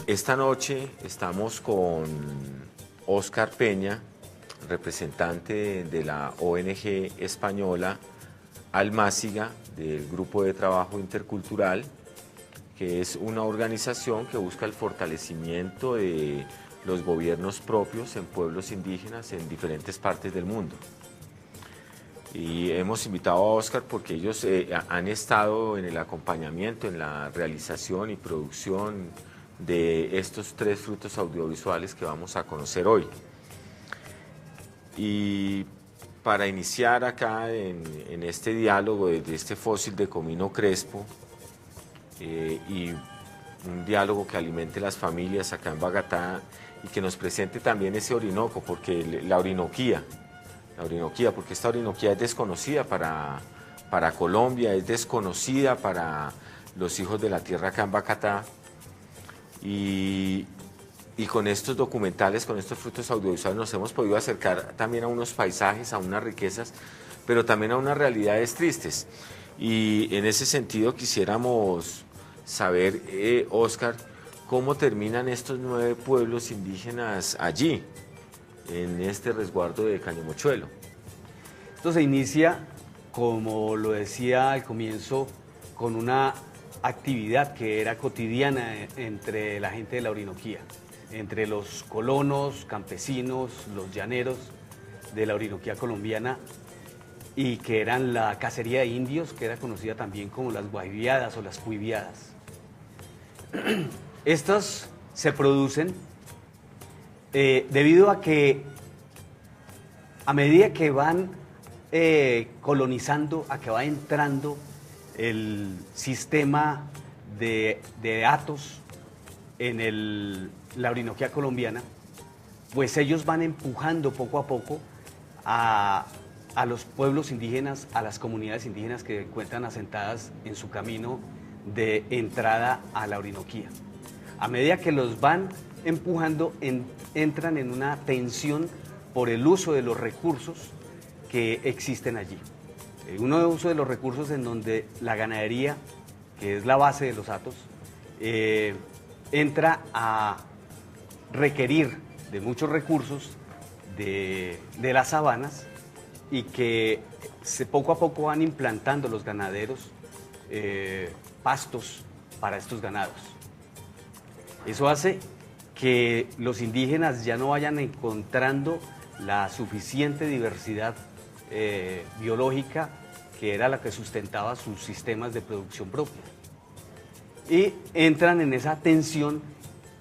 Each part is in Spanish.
Esta noche estamos con Óscar Peña, representante de la ONG española Almáciga, del Grupo de Trabajo Intercultural, que es una organización que busca el fortalecimiento de los gobiernos propios en pueblos indígenas en diferentes partes del mundo. Y hemos invitado a Óscar porque ellos han estado en el acompañamiento, en la realización y producción de estos 3 frutos audiovisuales que vamos a conocer hoy. Y para iniciar acá en este diálogo de este fósil de Comino Crespo y un diálogo que alimente las familias acá en Boyacá y que nos presente también ese Orinoco, porque la Orinoquía, porque esta Orinoquía es desconocida para Colombia, es desconocida para los hijos de la tierra acá en Boyacá. Y con estos documentales, con estos frutos audiovisuales nos hemos podido acercar también a unos paisajes, a unas riquezas, pero también a unas realidades tristes. Y en ese sentido quisiéramos saber, Óscar, cómo terminan estos 9 pueblos indígenas allí, en este resguardo de Cañomochuelo. Esto se inicia, como lo decía al comienzo, con una actividad que era cotidiana entre la gente de la Orinoquía, entre los colonos, campesinos, los llaneros de la Orinoquía colombiana, y que eran la cacería de indios, que era conocida también como las guaviadas o las cuiviadas. Estas se producen debido a que a medida que van colonizando, a que va entrando el sistema de hatos en la Orinoquía colombiana, pues ellos van empujando poco a poco a los pueblos indígenas, a las comunidades indígenas que se encuentran asentadas en su camino de entrada a la Orinoquía. A medida que los van empujando, entran en una tensión por el uso de los recursos que existen allí. Uno de uso de los recursos en donde la ganadería, que es la base de los hatos, entra a requerir de muchos recursos de las sabanas y que poco a poco van implantando los ganaderos pastos para estos ganados. Eso hace que los indígenas ya no vayan encontrando la suficiente diversidad biológica que era la que sustentaba sus sistemas de producción propia. Y entran en esa tensión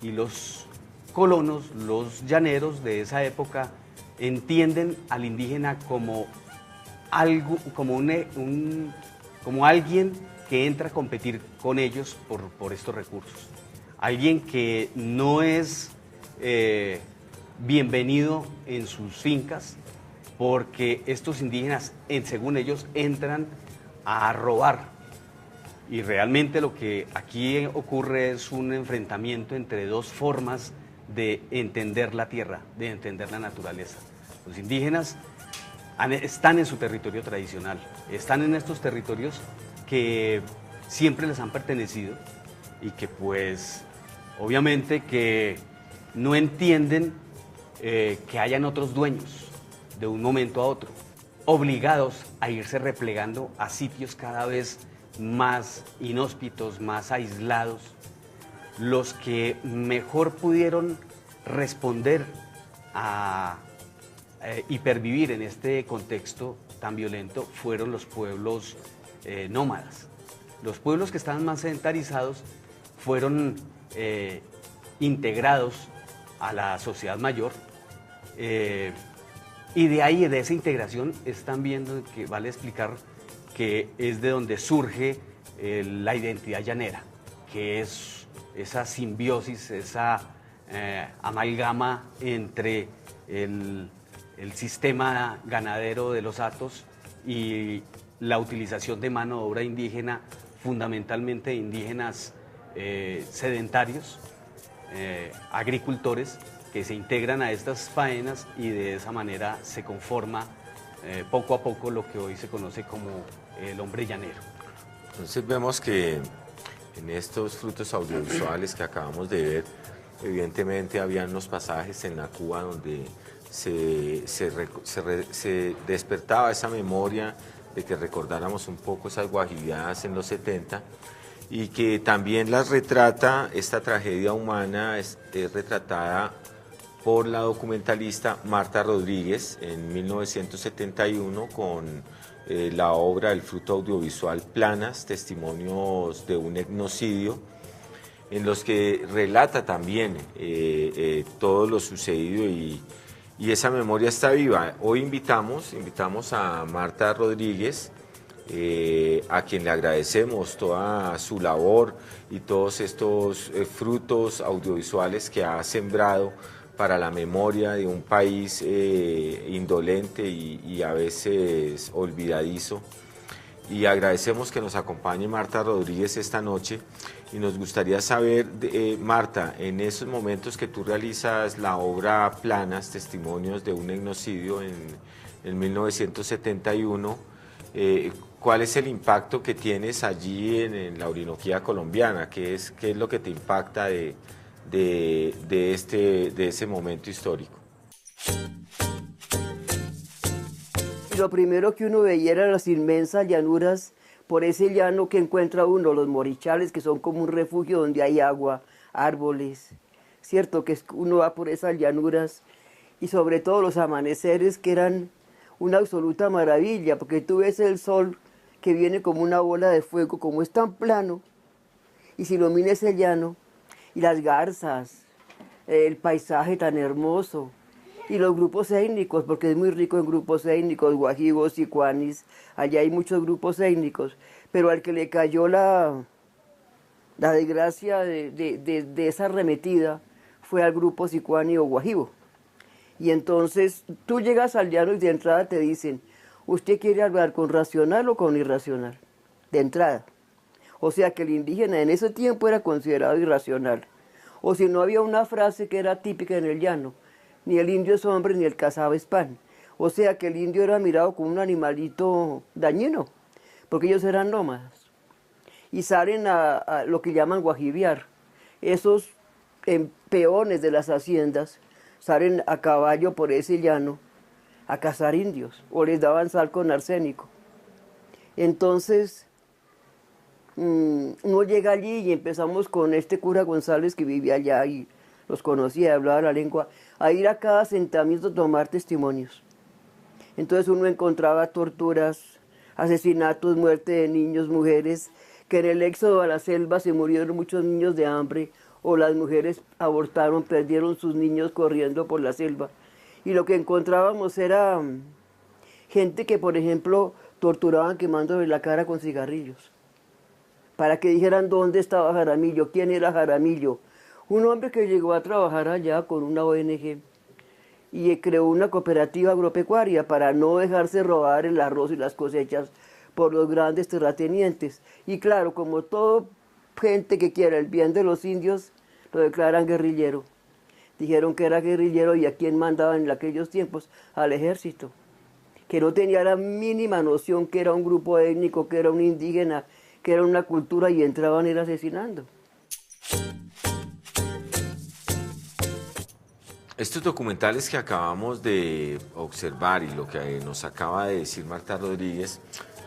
y los colonos, los llaneros de esa época, entienden al indígena como algo, como alguien que entra a competir con ellos por estos recursos. Alguien que no es bienvenido en sus fincas, porque estos indígenas, según ellos, entran a robar. Y realmente lo que aquí ocurre es un enfrentamiento entre 2 formas de entender la tierra, de entender la naturaleza. Los indígenas están en su territorio tradicional, están en estos territorios que siempre les han pertenecido y que pues obviamente que no entienden que hayan otros dueños de un momento a otro, obligados a irse replegando a sitios cada vez más inhóspitos, más aislados. Los que mejor pudieron responder y pervivir en este contexto tan violento fueron los pueblos nómadas. Los pueblos que estaban más sedentarizados fueron integrados a la sociedad mayor, y de ahí, de esa integración, están viendo que vale explicar que es de donde surge la identidad llanera, que es esa simbiosis, esa amalgama entre el sistema ganadero de los hatos y la utilización de mano de obra indígena, fundamentalmente indígenas sedentarios, agricultores, que se integran a estas faenas y de esa manera se conforma poco a poco lo que hoy se conoce como el hombre llanero. Entonces vemos que en estos frutos audiovisuales que acabamos de ver, evidentemente habían unos pasajes en la Cuba donde se despertaba esa memoria de que recordáramos un poco esas guajibiadas en los 70 y que también las retrata, esta tragedia humana es retratada por la documentalista Marta Rodríguez en 1971 con la obra El fruto audiovisual Planas, testimonios de un etnocidio, en los que relata también todo lo sucedido y esa memoria está viva. Hoy invitamos a Marta Rodríguez, a quien le agradecemos toda su labor y todos estos frutos audiovisuales que ha sembrado para la memoria de un país indolente y a veces olvidadizo. Y agradecemos que nos acompañe Marta Rodríguez esta noche y nos gustaría saber, Marta, en esos momentos que tú realizas la obra Planas, testimonios de un etnocidio en 1971, ¿cuál es el impacto que tienes allí en la Orinoquía colombiana? ¿Qué es lo que te impacta de ese momento histórico? Lo primero que uno veía eran las inmensas llanuras, por ese llano que encuentra uno, los morichales, que son como un refugio donde hay agua, árboles, cierto que uno va por esas llanuras, y sobre todo los amaneceres que eran una absoluta maravilla, porque tú ves el sol que viene como una bola de fuego, como es tan plano, y si ilumina ese llano, y las garzas, el paisaje tan hermoso, y los grupos étnicos, porque es muy rico en grupos étnicos, guajivos, sicuanis, allá hay muchos grupos étnicos, pero al que le cayó la desgracia de esa arremetida fue al grupo sicuani o guajivo. Y entonces tú llegas al llano y de entrada te dicen, ¿usted quiere hablar con racional o con irracional? De entrada. O sea que el indígena en ese tiempo era considerado irracional. O si no, había una frase que era típica en el llano, ni el indio es hombre ni el cazado es pan. O sea que el indio era mirado como un animalito dañino, porque ellos eran nómadas. Y salen a lo que llaman guajibiar. Esos peones de las haciendas salen a caballo por ese llano a cazar indios, o les daban sal con arsénico. Entonces, uno llega allí y empezamos con este cura González que vivía allá y los conocía, hablaba la lengua, a ir a cada asentamiento a tomar testimonios. Entonces uno encontraba torturas, asesinatos, muerte de niños, mujeres, que en el éxodo a la selva se murieron muchos niños de hambre, o las mujeres abortaron, perdieron sus niños corriendo por la selva. Y lo que encontrábamos era gente que, por ejemplo, torturaban quemándole la cara con cigarrillos, para que dijeran dónde estaba Jaramillo, quién era Jaramillo. Un hombre que llegó a trabajar allá con una ONG y creó una cooperativa agropecuaria para no dejarse robar el arroz y las cosechas por los grandes terratenientes. Y claro, como todo gente que quiera el bien de los indios, lo declaran guerrillero. Dijeron que era guerrillero y a quién mandaban en aquellos tiempos, al ejército, que no tenía la mínima noción que era un grupo étnico, que era un indígena, que era una cultura y entraban a ir asesinando. Estos documentales que acabamos de observar y lo que nos acaba de decir Marta Rodríguez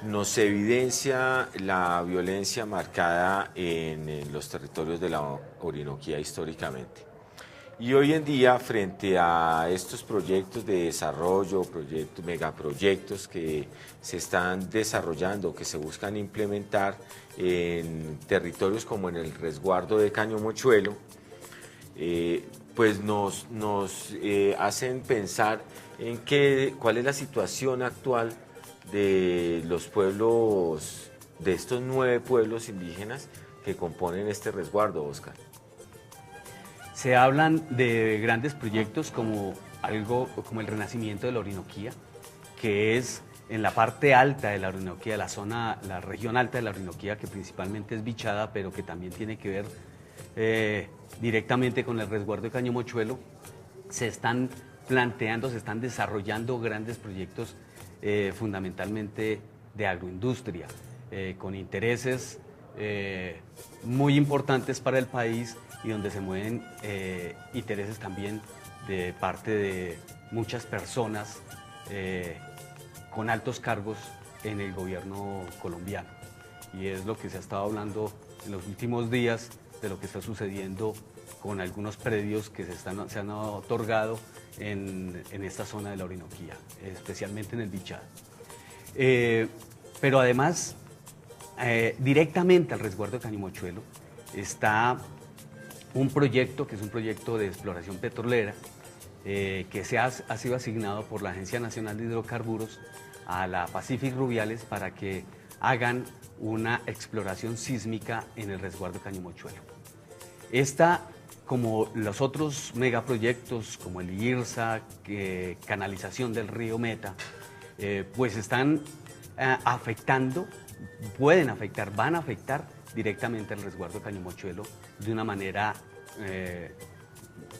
nos evidencia la violencia marcada en los territorios de la Orinoquía históricamente. Y hoy en día, frente a estos proyectos de desarrollo, megaproyectos que se están desarrollando, que se buscan implementar en territorios como en el resguardo de Caño Mochuelo, pues nos hacen pensar en cuál es la situación actual de los pueblos, de estos 9 pueblos indígenas que componen este resguardo, Oscar. Se hablan de grandes proyectos como el renacimiento de la Orinoquía, que es en la parte alta de la Orinoquía, la región alta de la Orinoquía, que principalmente es bichada, pero que también tiene que ver directamente con el resguardo de Caño Mochuelo. Se están planteando, se están desarrollando grandes proyectos fundamentalmente de agroindustria, con intereses muy importantes para el país y donde se mueven intereses también de parte de muchas personas con altos cargos en el gobierno colombiano. Y es lo que se ha estado hablando en los últimos días de lo que está sucediendo con algunos predios que se han otorgado en esta zona de la Orinoquía, especialmente en el Bichada. Pero además, directamente al resguardo de Caño Mochuelo está un proyecto que es un proyecto de exploración petrolera que ha sido asignado por la Agencia Nacional de Hidrocarburos a la Pacific Rubiales para que hagan una exploración sísmica en el resguardo de Caño Mochuelo. Esta, como los otros megaproyectos, como el IRSA, canalización del río Meta, pues están afectando, van a afectar directamente al resguardo de Caño Mochuelo de una manera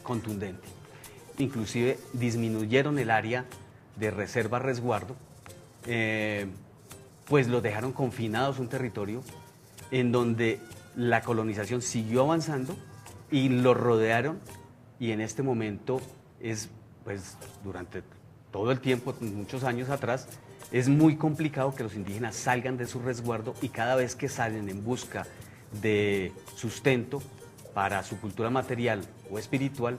contundente. Inclusive disminuyeron el área de reserva-resguardo, pues los dejaron confinados a un territorio en donde la colonización siguió avanzando y los rodearon, y en este momento pues durante todo el tiempo, muchos años atrás, es muy complicado que los indígenas salgan de su resguardo, y cada vez que salen en busca de sustento para su cultura material o espiritual,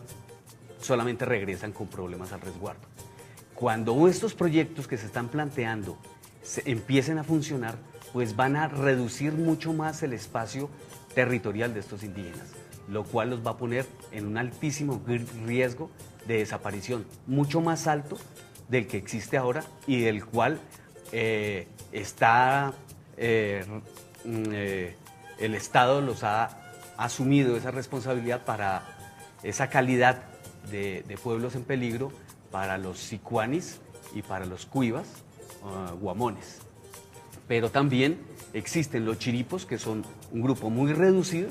solamente regresan con problemas al resguardo. Cuando estos proyectos que se están planteando empiecen a funcionar, pues van a reducir mucho más el espacio territorial de estos indígenas, lo cual los va a poner en un altísimo riesgo de desaparición, mucho más alto del que existe ahora y del cual el Estado los ha asumido esa responsabilidad para esa calidad de pueblos en peligro para los sicuanis y para los cuivas, guamones. Pero también existen los chiripos, que son un grupo muy reducido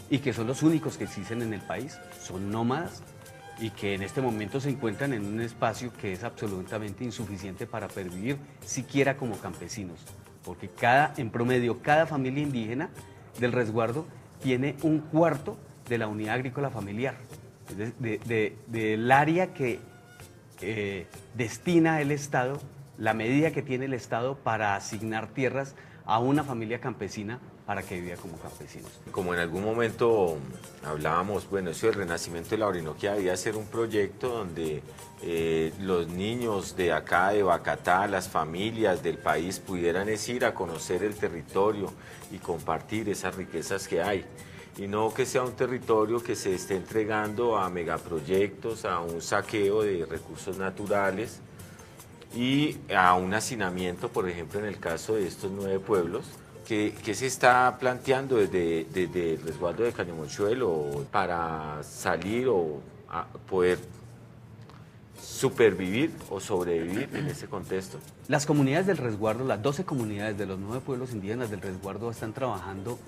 y que son los únicos que existen en el país, son nómadas y que en este momento se encuentran en un espacio que es absolutamente insuficiente para pervivir siquiera como campesinos, porque en promedio cada familia indígena del resguardo tiene un cuarto de la unidad agrícola familiar, del área que destina el Estado, la medida que tiene el Estado para asignar tierras a una familia campesina para que viva como campesinos. Como en algún momento hablábamos, bueno, eso del renacimiento de la Orinoquía debía ser un proyecto donde los niños de acá, de Bacatá, las familias del país pudieran ir a conocer el territorio y compartir esas riquezas que hay. Y no que sea un territorio que se esté entregando a megaproyectos, a un saqueo de recursos naturales y a un hacinamiento, por ejemplo, en el caso de estos 9 pueblos. ¿Qué se está planteando desde el resguardo de Caño Mochuelo para salir o a poder supervivir o sobrevivir en ese contexto? Las comunidades del resguardo, las 12 comunidades de los 9 pueblos indígenas del resguardo están trabajando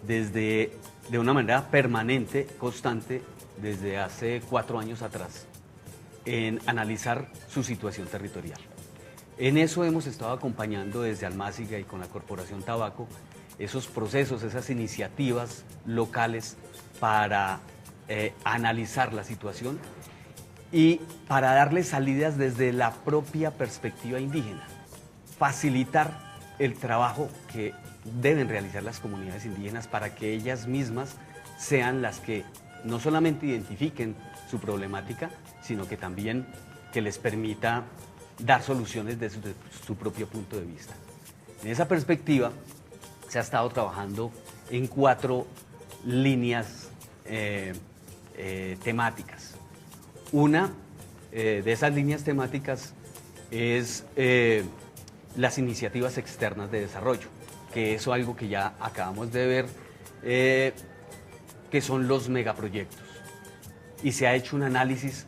de una manera permanente, constante, desde hace 4 años atrás, en analizar su situación territorial. En eso hemos estado acompañando desde Almáciga y con la Corporación Tabaco esos procesos, esas iniciativas locales para analizar la situación y para darle salidas desde la propia perspectiva indígena, facilitar el trabajo que deben realizar las comunidades indígenas para que ellas mismas sean las que no solamente identifiquen su problemática, sino que también que les permita dar soluciones desde su propio punto de vista. En esa perspectiva se ha estado trabajando en 4 líneas temáticas. Una de esas líneas temáticas es las iniciativas externas de desarrollo, que es algo que ya acabamos de ver, que son los megaproyectos. y se ha hecho un análisis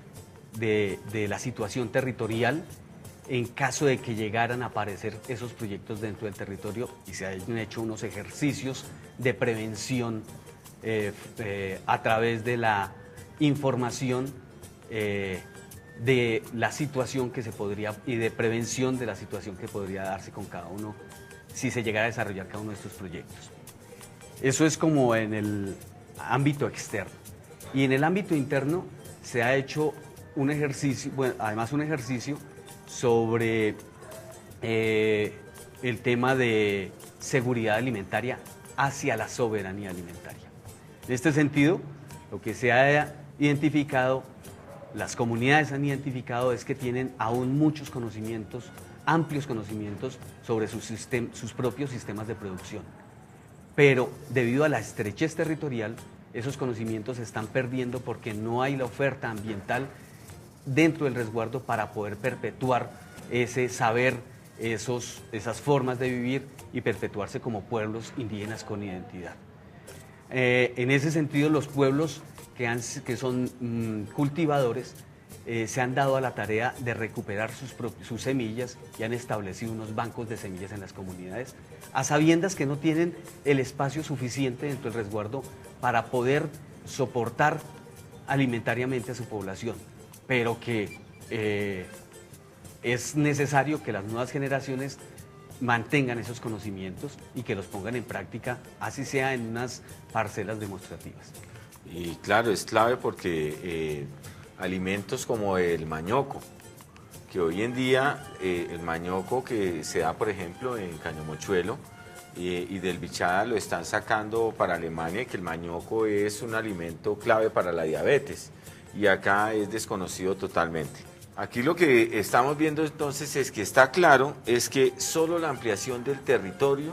de la situación territorial en caso de que llegaran a aparecer esos proyectos dentro del territorio, y se han hecho unos ejercicios de prevención a través de la información de la situación que se podría, y de prevención de la situación que podría darse con cada uno si se llegara a desarrollar cada uno de estos proyectos. Eso es como en el ámbito externo. Y en el ámbito interno se ha hecho un ejercicio, bueno, además un ejercicio sobre el tema de seguridad alimentaria hacia la soberanía alimentaria. En este sentido, lo que se ha identificado, las comunidades han identificado, es que tienen aún muchos conocimientos, amplios conocimientos sobre sus propios sistemas de producción. Pero debido a la estrechez territorial, esos conocimientos se están perdiendo porque no hay la oferta ambiental dentro del resguardo para poder perpetuar ese saber, esas formas de vivir y perpetuarse como pueblos indígenas con identidad. En ese sentido, los pueblos que son cultivadores se han dado a la tarea de recuperar sus semillas y han establecido unos bancos de semillas en las comunidades, a sabiendas que no tienen el espacio suficiente dentro del resguardo para poder soportar alimentariamente a su población, pero que es necesario que las nuevas generaciones mantengan esos conocimientos y que los pongan en práctica, así sea en unas parcelas demostrativas. Y claro, es clave porque alimentos como el mañoco, que hoy en día el mañoco que se da, por ejemplo, en Cañomochuelo y del Bichada lo están sacando para Alemania, que el mañoco es un alimento clave para la diabetes y acá es desconocido totalmente. Aquí lo que estamos viendo entonces es que está claro, es que solo la ampliación del territorio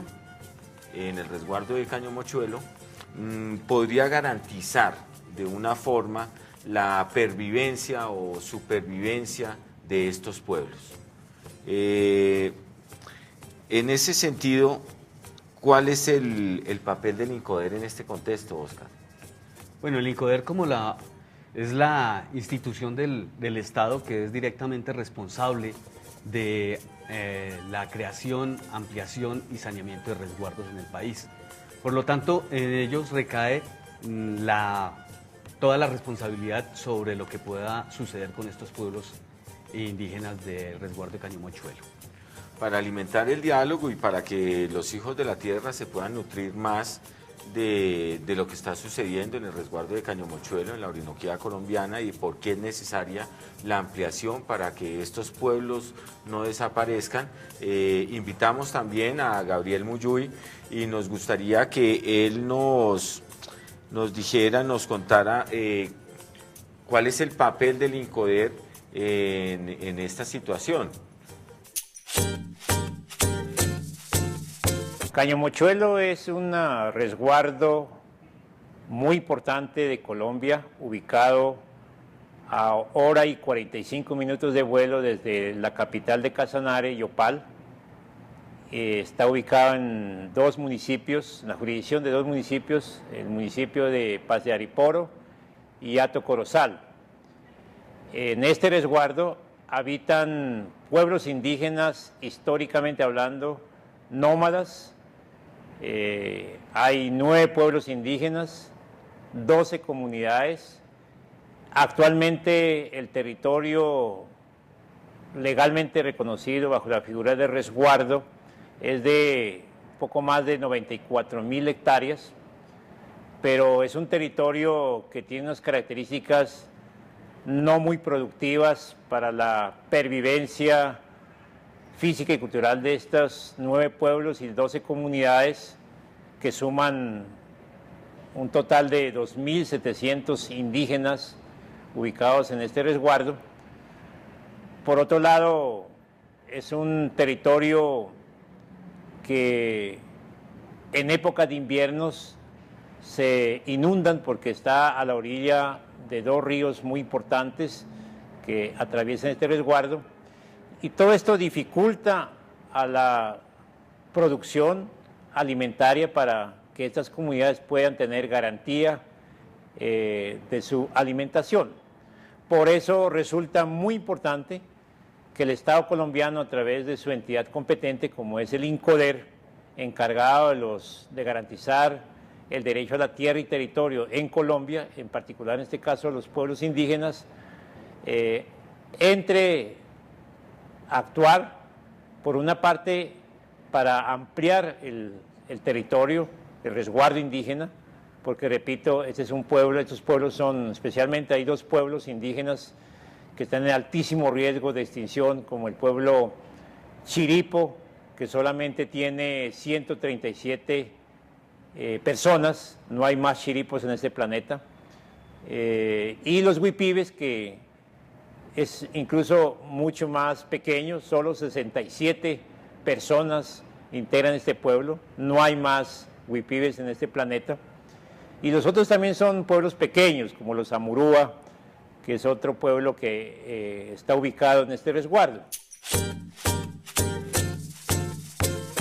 en el resguardo de Cañomochuelo podría garantizar de una forma la pervivencia o supervivencia de estos pueblos. En ese sentido, ¿cuál es el papel del INCODER en este contexto, Oscar? Bueno, el INCODER es la institución del Estado que es directamente responsable de la creación, ampliación y saneamiento de resguardos en el país. Por lo tanto, en ellos recae toda la responsabilidad sobre lo que pueda suceder con estos pueblos indígenas del resguardo de Cañomochuelo. Para alimentar el diálogo y para que los hijos de la tierra se puedan nutrir más de lo que está sucediendo en el resguardo de Cañomochuelo, en la Orinoquía colombiana, y por qué es necesaria la ampliación para que estos pueblos no desaparezcan. Invitamos también a Gabriel Muyuy y nos gustaría que él nos dijera, nos contara cuál es el papel del INCODER en esta situación. Cañomochuelo es un resguardo muy importante de Colombia, ubicado a 1:45 de vuelo desde la capital de Casanare, Yopal. Está ubicado en dos municipios, en la jurisdicción de dos municipios, el municipio de Paz de Ariporo y Hato Corozal. En este resguardo habitan pueblos indígenas, históricamente hablando, nómadas. Hay 9 pueblos indígenas, 12 comunidades. Actualmente el territorio legalmente reconocido bajo la figura de resguardo es de poco más de 94.000 hectáreas, pero es un territorio que tiene unas características no muy productivas para la pervivencia física y cultural de estos 9 pueblos y 12 comunidades que suman un total de 2.700 indígenas ubicados en este resguardo. Por otro lado, es un territorio que en época de inviernos se inundan porque está a la orilla de 2 ríos muy importantes que atraviesan este resguardo, y todo esto dificulta a la producción alimentaria para que estas comunidades puedan tener garantía de su alimentación. Por eso resulta muy importante que el Estado colombiano, a través de su entidad competente, como es el INCODER, encargado de garantizar el derecho a la tierra y territorio en Colombia, en particular en este caso los pueblos indígenas, entre a actuar, por una parte, para ampliar el territorio, el resguardo indígena, porque repito, este es un pueblo, estos pueblos son, especialmente hay 2 pueblos indígenas que están en altísimo riesgo de extinción, como el pueblo Chiripo, que solamente tiene 137 personas, no hay más chiripos en este planeta, y los huipibes, que es incluso mucho más pequeño, solo 67 personas integran este pueblo, no hay más huipibes en este planeta, y los otros también son pueblos pequeños, como los Amurúa, que es otro pueblo que está ubicado en este resguardo.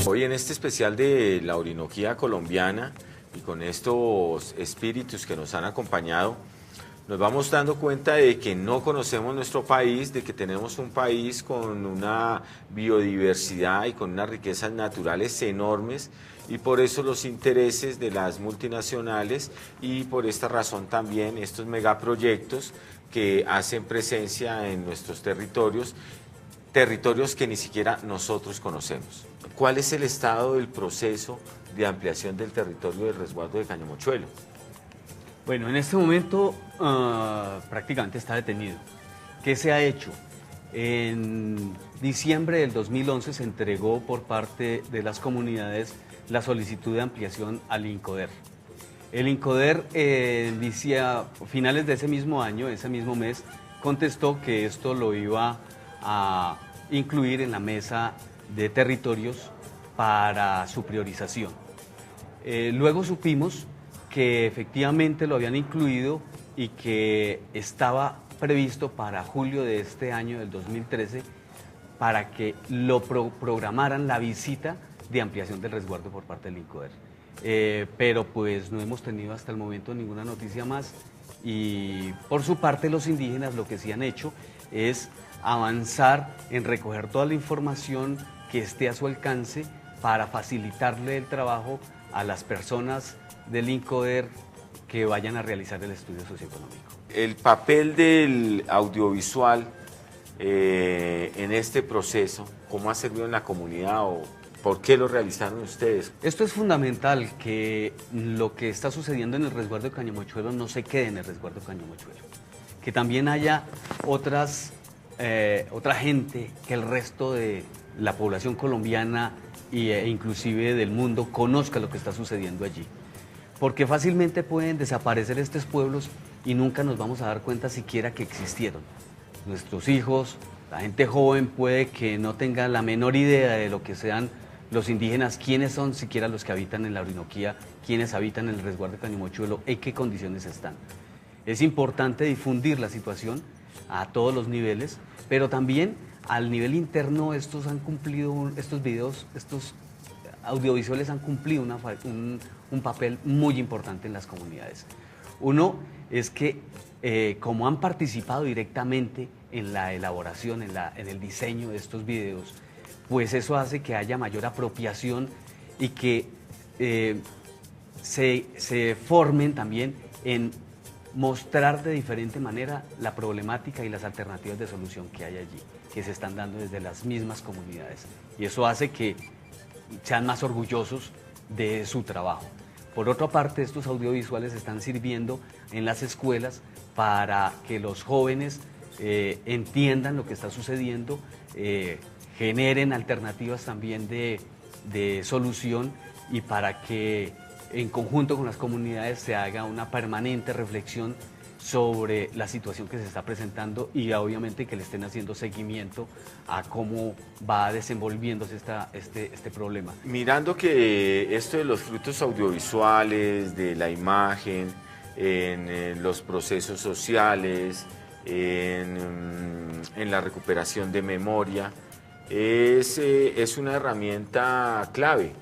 Hoy en este especial de la Orinoquía colombiana y con estos espíritus que nos han acompañado, nos vamos dando cuenta de que no conocemos nuestro país, de que tenemos un país con una biodiversidad y con unas riquezas naturales enormes, y por eso los intereses de las multinacionales, y por esta razón también estos megaproyectos que hacen presencia en nuestros territorios que ni siquiera nosotros conocemos. ¿Cuál es el estado del proceso de ampliación del territorio del resguardo de Cañamochuelo? Bueno, en este momento prácticamente está detenido. ¿Qué se ha hecho? En diciembre del 2011 se entregó por parte de las comunidades la solicitud de ampliación al INCODER. El INCODER, a finales de ese mismo año, ese mismo mes, contestó que esto lo iba a incluir en la mesa de territorios para su priorización. Luego supimos que efectivamente lo habían incluido y que estaba previsto para julio de este año, del 2013, para que lo programaran la visita de ampliación del resguardo por parte del INCODER. Pero pues no hemos tenido hasta el momento ninguna noticia más, y por su parte los indígenas lo que sí han hecho es avanzar en recoger toda la información que esté a su alcance para facilitarle el trabajo a las personas del INCODER que vayan a realizar el estudio socioeconómico. El papel del audiovisual en este proceso, ¿cómo ha servido en la comunidad o por qué lo realizaron ustedes? Esto es fundamental, que lo que está sucediendo en el resguardo de Cañamochuelo no se quede en el resguardo de Cañamochuelo, que también haya otra gente, que el resto de la población colombiana e inclusive del mundo conozca lo que está sucediendo allí. Porque fácilmente pueden desaparecer estos pueblos y nunca nos vamos a dar cuenta siquiera que existieron. Nuestros hijos, la gente joven puede que no tenga la menor idea de lo que sean los indígenas, quiénes son siquiera los que habitan en la Orinoquía, quiénes habitan en el resguardo de Cañamochuelo, en qué condiciones están. Es importante difundir la situación a todos los niveles, pero también al nivel interno estos videos, estos audiovisuales han cumplido un papel muy importante en las comunidades. Uno es que como han participado directamente en la elaboración, en el diseño de estos videos, pues eso hace que haya mayor apropiación y que se formen también en mostrar de diferente manera la problemática y las alternativas de solución que hay allí, que se están dando desde las mismas comunidades. Y eso hace que sean más orgullosos de su trabajo. Por otra parte, estos audiovisuales están sirviendo en las escuelas para que los jóvenes entiendan lo que está sucediendo, generen alternativas también de solución, y para que en conjunto con las comunidades se haga una permanente reflexión sobre la situación que se está presentando, y obviamente que le estén haciendo seguimiento a cómo va desenvolviéndose este problema. Mirando que esto de los frutos audiovisuales, de la imagen, en los procesos sociales, en la recuperación de memoria, es una herramienta clave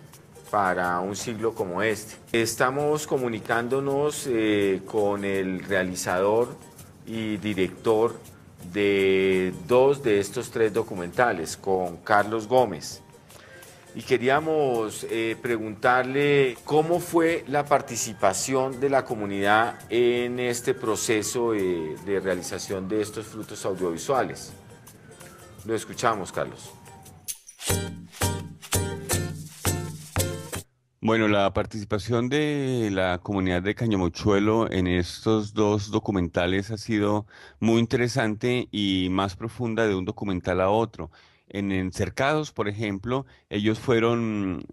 para un siglo como este. Estamos comunicándonos con el realizador y director de 2 de estos 3 documentales, con Carlos Gómez. Y queríamos preguntarle cómo fue la participación de la comunidad en este proceso de realización de estos frutos audiovisuales. Lo escuchamos, Carlos. Bueno, la participación de la comunidad de Cañamochuelo en estos 2 documentales ha sido muy interesante y más profunda de un documental a otro. En Encercados, por ejemplo, ellos fueron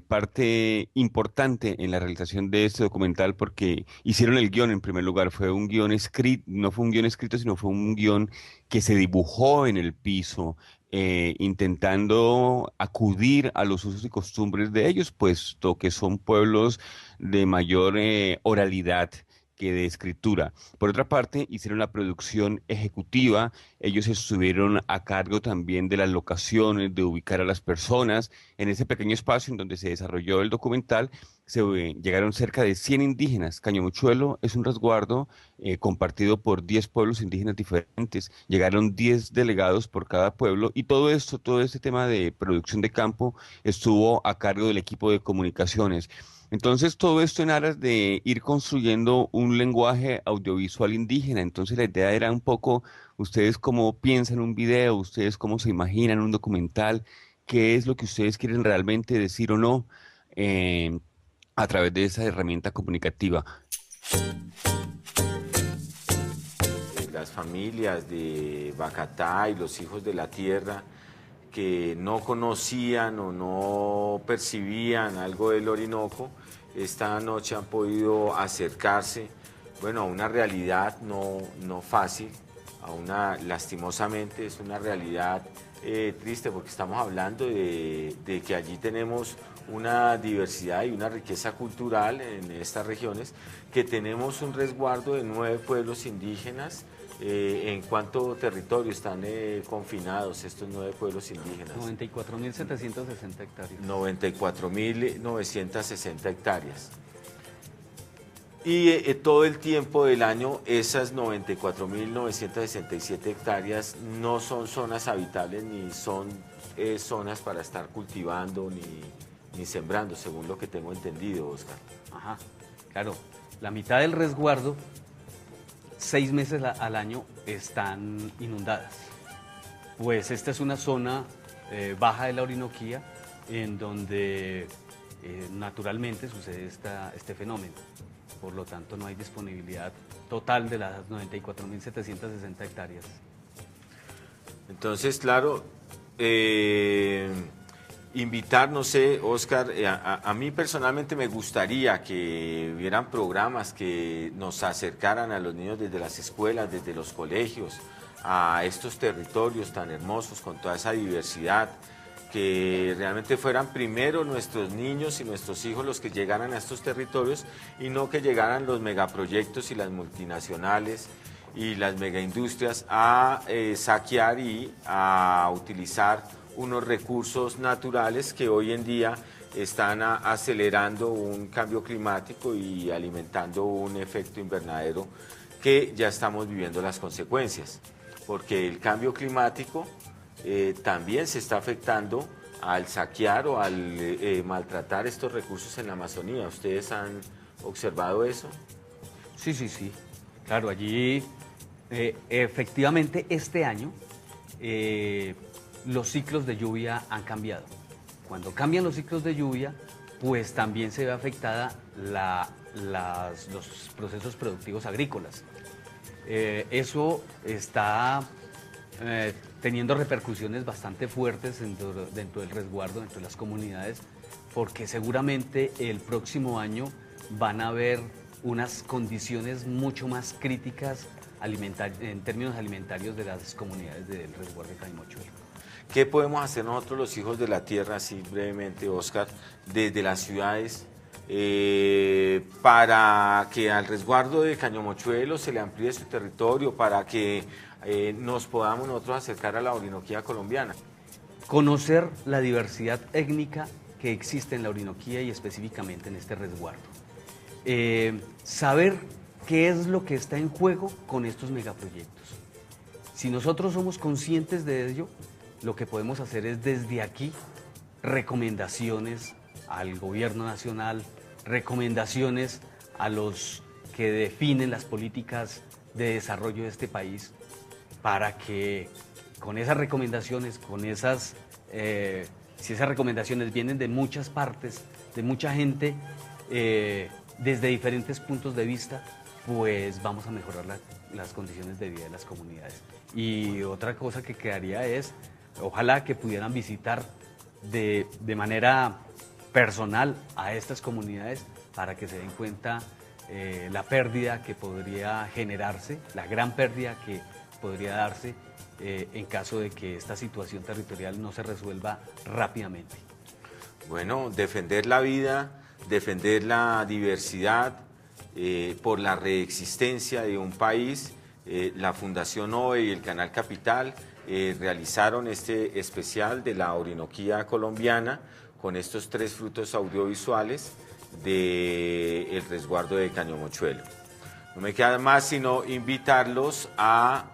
parte importante en la realización de este documental porque hicieron el guión en primer lugar. Fue un guión escrito, no fue un guión escrito, sino fue un guión que se dibujó en el piso intentando acudir a los usos y costumbres de ellos, puesto que son pueblos de mayor oralidad que de escritura. Por otra parte, hicieron la producción ejecutiva, ellos estuvieron a cargo también de las locaciones, de ubicar a las personas. En ese pequeño espacio en donde se desarrolló el documental, llegaron cerca de 100 indígenas. Cañamochuelo es un resguardo compartido por 10 pueblos indígenas diferentes. Llegaron 10 delegados por cada pueblo y todo esto, todo este tema de producción de campo estuvo a cargo del equipo de comunicaciones. Entonces, todo esto en aras de ir construyendo un lenguaje audiovisual indígena. Entonces, la idea era un poco, ustedes cómo piensan un video, ustedes cómo se imaginan un documental, qué es lo que ustedes quieren realmente decir o no eh, a través de esa herramienta comunicativa. Las familias de Bacatá y los hijos de la tierra que no conocían o no percibían algo del Orinoco, esta noche han podido acercarse, bueno, a una realidad no fácil, lastimosamente es una realidad triste porque estamos hablando de que allí tenemos una diversidad y una riqueza cultural en estas regiones, que tenemos un resguardo de 9 pueblos indígenas. ¿En cuánto territorio están confinados estos 9 pueblos indígenas? 94.760 hectáreas. 94.960 hectáreas. Y todo el tiempo del año esas 94.967 hectáreas no son zonas habitables ni son zonas para estar cultivando ni sembrando, según lo que tengo entendido, Oscar. Ajá, claro. La mitad del resguardo, 6 meses al año, están inundadas. Pues esta es una zona baja de la Orinoquía en donde naturalmente sucede este fenómeno. Por lo tanto, no hay disponibilidad total de las 94.760 hectáreas. Entonces, claro, invitar, no sé, Oscar, a mí personalmente me gustaría que hubieran programas que nos acercaran a los niños desde las escuelas, desde los colegios, a estos territorios tan hermosos con toda esa diversidad, que realmente fueran primero nuestros niños y nuestros hijos los que llegaran a estos territorios y no que llegaran los megaproyectos y las multinacionales y las megaindustrias a saquear y a utilizar unos recursos naturales que hoy en día están acelerando un cambio climático y alimentando un efecto invernadero que ya estamos viviendo las consecuencias, porque el cambio climático también se está afectando al saquear o al maltratar estos recursos en la Amazonía. ¿Ustedes han observado eso? Sí. Claro, allí efectivamente este año los ciclos de lluvia han cambiado. Cuando cambian los ciclos de lluvia, pues también se ve afectada los procesos productivos agrícolas. Eso está teniendo repercusiones bastante fuertes dentro del resguardo, dentro de las comunidades, porque seguramente el próximo año van a haber unas condiciones mucho más críticas en términos alimentarios de las comunidades del resguardo de Cañamochuelo. ¿Qué podemos hacer nosotros los hijos de la tierra, así brevemente, Oscar, desde las ciudades para que al resguardo de Cañamochuelo se le amplíe su territorio, para que nos podamos nosotros acercar a la Orinoquía colombiana? Conocer la diversidad étnica que existe en la Orinoquía y específicamente en este resguardo. Saber qué es lo que está en juego con estos megaproyectos. Si nosotros somos conscientes de ello, lo que podemos hacer es desde aquí recomendaciones al gobierno nacional, recomendaciones a los que definen las políticas de desarrollo de este país, para que con esas recomendaciones, si esas recomendaciones vienen de muchas partes, de mucha gente, desde diferentes puntos de vista, pues vamos a mejorar las condiciones de vida de las comunidades. Y otra cosa que quedaría es, ojalá que pudieran visitar de manera personal a estas comunidades para que se den cuenta la pérdida que podría generarse, la gran pérdida que podría darse en caso de que esta situación territorial no se resuelva rápidamente. Bueno, defender la vida, defender la diversidad por la reexistencia de un país. La Fundación OVE y el Canal Capital realizaron este especial de la Orinoquía colombiana con estos 3 frutos audiovisuales del resguardo de Cañomochuelo. No me queda más sino invitarlos a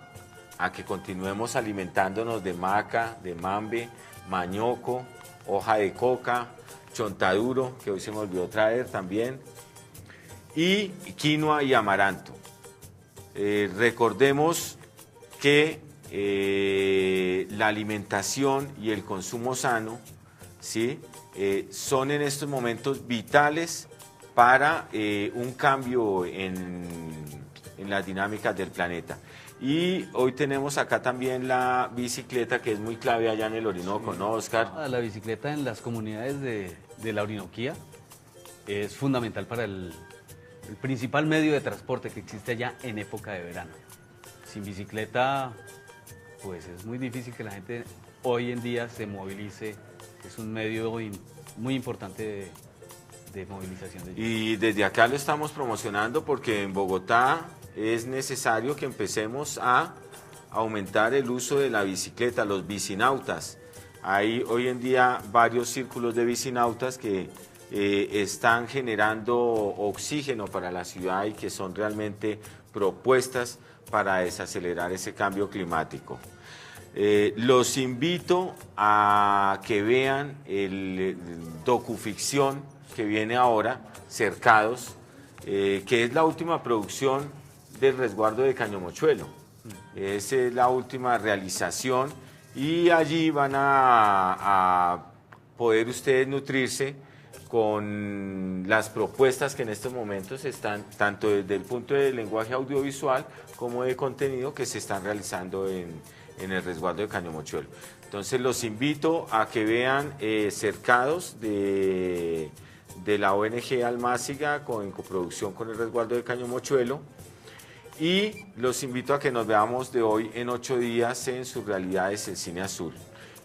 que continuemos alimentándonos de maca, de mambe, mañoco, hoja de coca, chontaduro, que hoy se me olvidó traer también, y quinoa y amaranto. Recordemos que la alimentación y el consumo sano, ¿sí?, son en estos momentos vitales para un cambio en las dinámicas del planeta. Y hoy tenemos acá también la bicicleta, que es muy clave allá en el Orinoco, ¿no, Oscar? La bicicleta en las comunidades de la Orinoquía es fundamental para el principal medio de transporte que existe allá en época de verano. Sin bicicleta, pues es muy difícil que la gente hoy en día se movilice. Es un medio muy importante de movilización. Y desde acá lo estamos promocionando porque en Bogotá es necesario que empecemos a aumentar el uso de la bicicleta, los bicinautas. Hay hoy en día varios círculos de bicinautas que están generando oxígeno para la ciudad y que son realmente propuestas para desacelerar ese cambio climático. Los invito a que vean el docuficción que viene ahora, Cercados, que es la última producción del resguardo de Cañomochuelo. Esa es la última realización y allí van a poder ustedes nutrirse con las propuestas que en estos momentos están, tanto desde el punto de lenguaje audiovisual como de contenido, que se están realizando en el resguardo de Cañomochuelo. Entonces los invito a que vean Cercados de la ONG Almáciga en coproducción con el resguardo de Cañomochuelo, y los invito a que nos veamos de hoy en 8 días en Sus Realidades, el Cine Azul.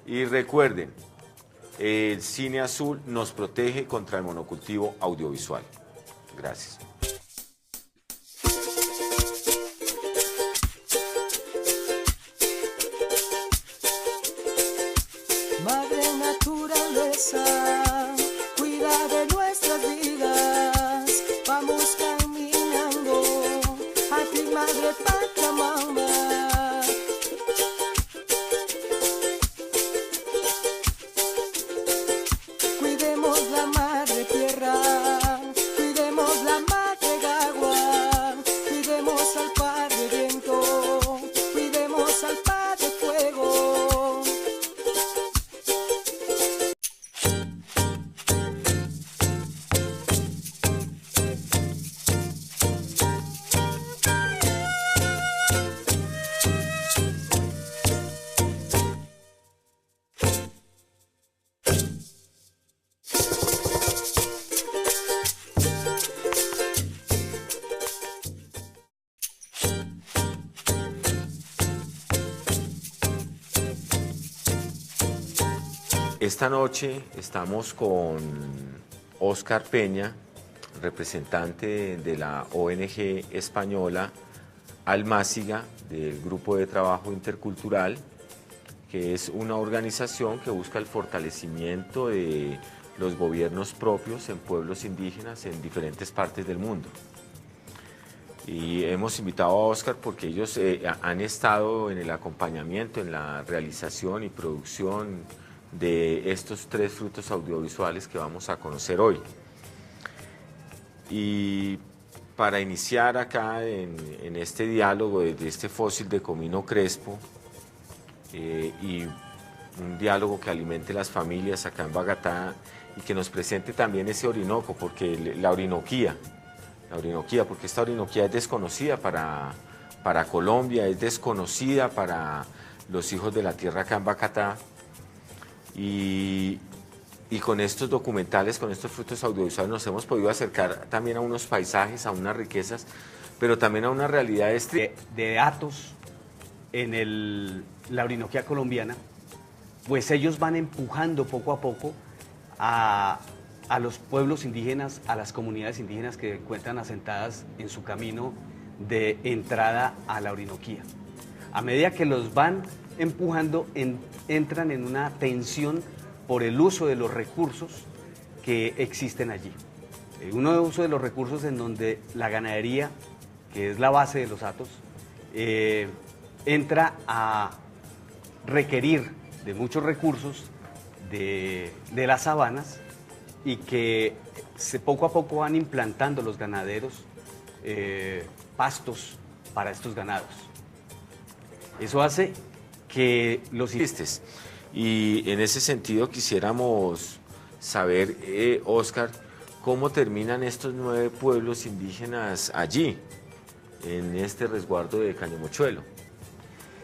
Y recuerden, el Cine Azul nos protege contra el monocultivo audiovisual. Gracias. Madre naturaleza, cuida de nuestras vidas. Vamos caminando a ti, Madre Pachamama. Cuidemos la madre tierra, cuidemos la madre agua, cuidemos al padre viento, cuidemos al padre fuego. Esta noche estamos con Óscar Peña, representante de la ONG española Almáciga, del Grupo de Trabajo Intercultural, que es una organización que busca el fortalecimiento de los gobiernos propios en pueblos indígenas en diferentes partes del mundo. Y hemos invitado a Oscar porque ellos han estado en el acompañamiento, en la realización y producción de estos 3 frutos audiovisuales que vamos a conocer hoy. Y para iniciar acá en este diálogo de este fósil de comino crespo y un diálogo que alimente las familias acá en Boyacá y que nos presente también ese Orinoco, porque la Orinoquía, porque esta Orinoquía es desconocida para Colombia, es desconocida para los hijos de la tierra acá en Boyacá. Y con estos documentales, con estos frutos audiovisuales nos hemos podido acercar también a unos paisajes, a unas riquezas, pero también a una realidad de datos en la Orinoquía colombiana, pues ellos van empujando poco a poco a los pueblos indígenas, a las comunidades indígenas que se encuentran asentadas en su camino de entrada a la Orinoquía. A medida que los van empujando, entran en una tensión por el uso de los recursos que existen allí. Uno uso de los recursos en donde la ganadería, que es la base de los hatos, entra a requerir de muchos recursos de las sabanas y que poco a poco van implantando los ganaderos pastos para estos ganados. Eso hace que los existes. Y en ese sentido quisiéramos saber, Oscar, cómo terminan estos 9 pueblos indígenas allí, en este resguardo de Cañamochuelo.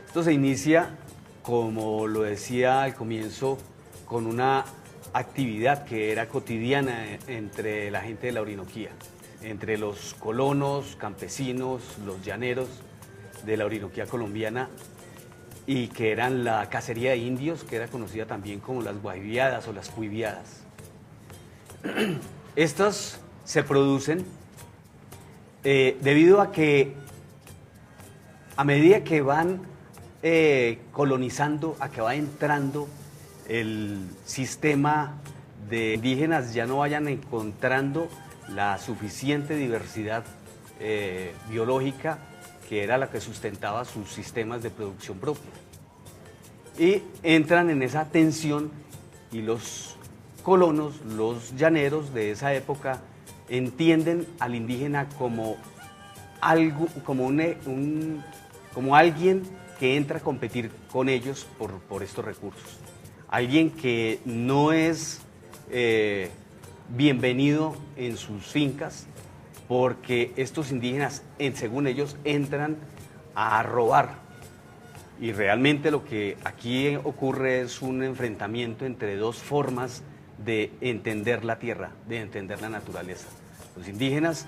Esto se inicia, como lo decía al comienzo, con una actividad que era cotidiana entre la gente de la Orinoquía, entre los colonos, campesinos, los llaneros de la Orinoquía colombiana, y que eran la cacería de indios, que era conocida también como las guaviadas o las puiviadas. Estas se producen debido a que a medida que van colonizando, a que va entrando el sistema de indígenas, ya no vayan encontrando la suficiente diversidad biológica que era la que sustentaba sus sistemas de producción propia. Y entran en esa tensión y los colonos, los llaneros de esa época, entienden al indígena como algo, como alguien que entra a competir con ellos por estos recursos. Alguien que no es bienvenido en sus fincas, porque estos indígenas, según ellos, entran a robar. Y realmente lo que aquí ocurre es un enfrentamiento entre 2 formas de entender la tierra, de entender la naturaleza. Los indígenas